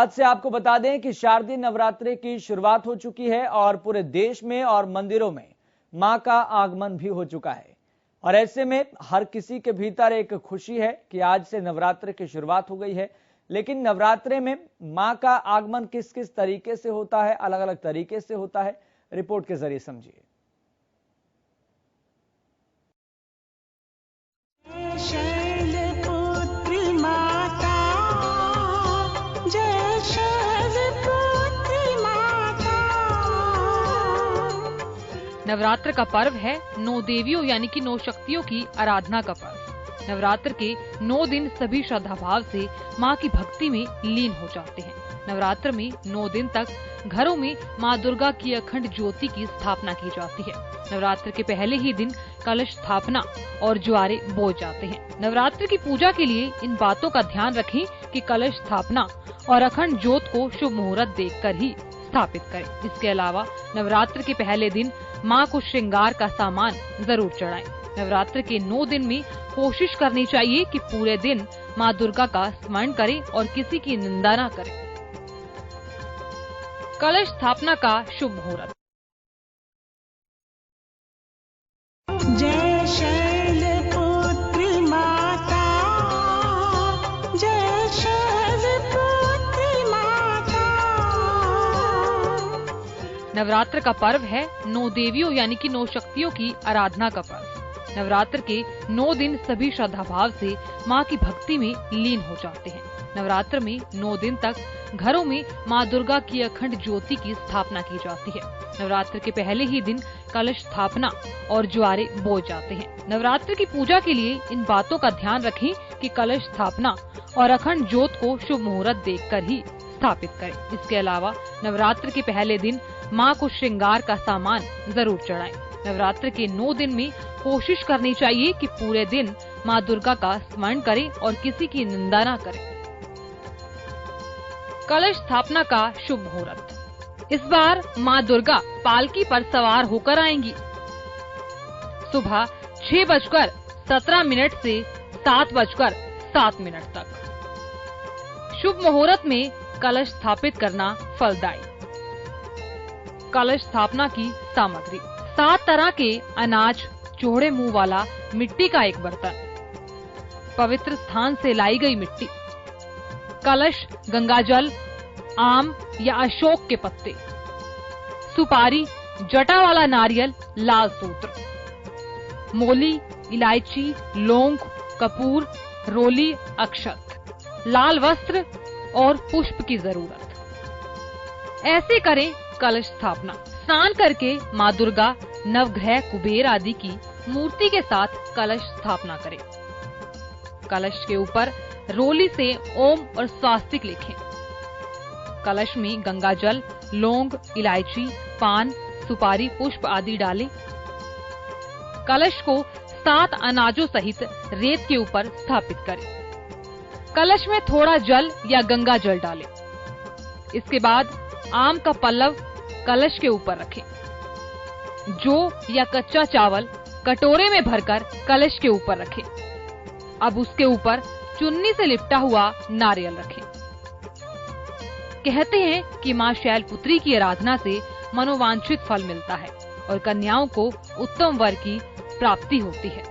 आज से आपको बता दें कि शारदीय नवरात्रि की शुरुआत हो चुकी है और पूरे देश में और मंदिरों में मां का आगमन भी हो चुका है। और ऐसे में हर किसी के भीतर एक खुशी है कि आज से नवरात्रि की शुरुआत हो गई है। लेकिन नवरात्रि में मां का आगमन किस किस तरीके से होता है, अलग अलग तरीके से होता है, रिपोर्ट के जरिए समझिए। नवरात्र का पर्व है 9 देवियों यानी कि 9 शक्तियों की आराधना का पर्व। नवरात्र के 9 दिन सभी श्रद्धा भाव से मां की भक्ति में लीन हो जाते हैं। नवरात्र में 9 दिन तक घरों में मां दुर्गा की अखंड ज्योति की स्थापना की जाती है। नवरात्र के पहले ही दिन कलश स्थापना और ज्वारे बोए जाते हैं। नवरात्र की पूजा के लिए इन बातों का ध्यान रखें कि कलश स्थापना और अखंड ज्योत को शुभ मुहूर्त देखकर ही स्थापित करें। इसके अलावा नवरात्र के पहले दिन मां को श्रृंगार का सामान जरूर चढ़ाएं। नवरात्र के 9 दिन में कोशिश करनी चाहिए कि पूरे दिन मां दुर्गा का स्मरण करें और किसी की निंदा न करें। कलश स्थापना का शुभ मुहूर्त। जय शैलपुत्री माता, जय शैलपुत्री माता। नवरात्र का पर्व है 9 देवियों यानी कि 9 शक्तियों की आराधना का पर्व। नवरात्र के 9 दिन सभी श्रद्धा भाव से मां की भक्ति में लीन हो जाते हैं। नवरात्र में 9 दिन तक घरों में मां दुर्गा की अखंड ज्योति की स्थापना की जाती है। नवरात्र के पहले ही दिन कलश स्थापना और ज्वारे बोए जाते हैं। नवरात्र की पूजा के लिए इन बातों का ध्यान रखें कि कलश स्थापना और अखंड ज्योत को शुभ मुहूर्त देखकर ही स्थापित करें। इसके अलावा नवरात्र के पहले दिन मां को श्रृंगार का सामान जरूर चढ़ाएं। नवरात्र के 9 दिन में कोशिश करनी चाहिए कि पूरे दिन मां दुर्गा का स्मरण करें और किसी की निंदा न करें। कलश स्थापना का शुभ मुहूर्त। इस बार मां दुर्गा पालकी पर सवार होकर आएंगी। सुबह 6:17 से 7:07 तक। शुभ मुहूर्त में कलश स्थापित करना फलदायी। कलश स्थापना की सामग्री 7 तरह के अनाज, चौड़े मुंह वाला मिट्टी का एक बर्तन, पवित्र स्थान से लाई गई मिट्टी, कलश, गंगाजल, आम या अशोक के पत्ते, सुपारी, जटा वाला नारियल, लाल सूत्र, मोली, इलायची, लौंग, कपूर, रोली, अक्षत, लाल वस्त्र और पुष्प की जरूरत। ऐसे करें कलश स्थापना। स्नान करके मां दुर्गा, नवग्रह, कुबेर आदि की मूर्ति के साथ कलश स्थापना करें। कलश के ऊपर रोली से ओम और स्वास्तिक लिखें। कलश में गंगाजल, लौंग, इलायची, पान, सुपारी, पुष्प आदि डालें। कलश को 7 अनाजों सहित रेत के ऊपर स्थापित करें। कलश में थोड़ा जल या गंगा जल डालें। इसके बाद आम का पल्लव कलश के ऊपर रखें। जौ या कच्चा चावल कटोरे में भरकर कलश के ऊपर रखें। अब उसके ऊपर चुन्नी से लिपटा हुआ नारियल रखें। कहते हैं कि मां शैलपुत्री की आराधना से मनोवांछित फल मिलता है और कन्याओं को उत्तम वर की प्राप्ति होती है।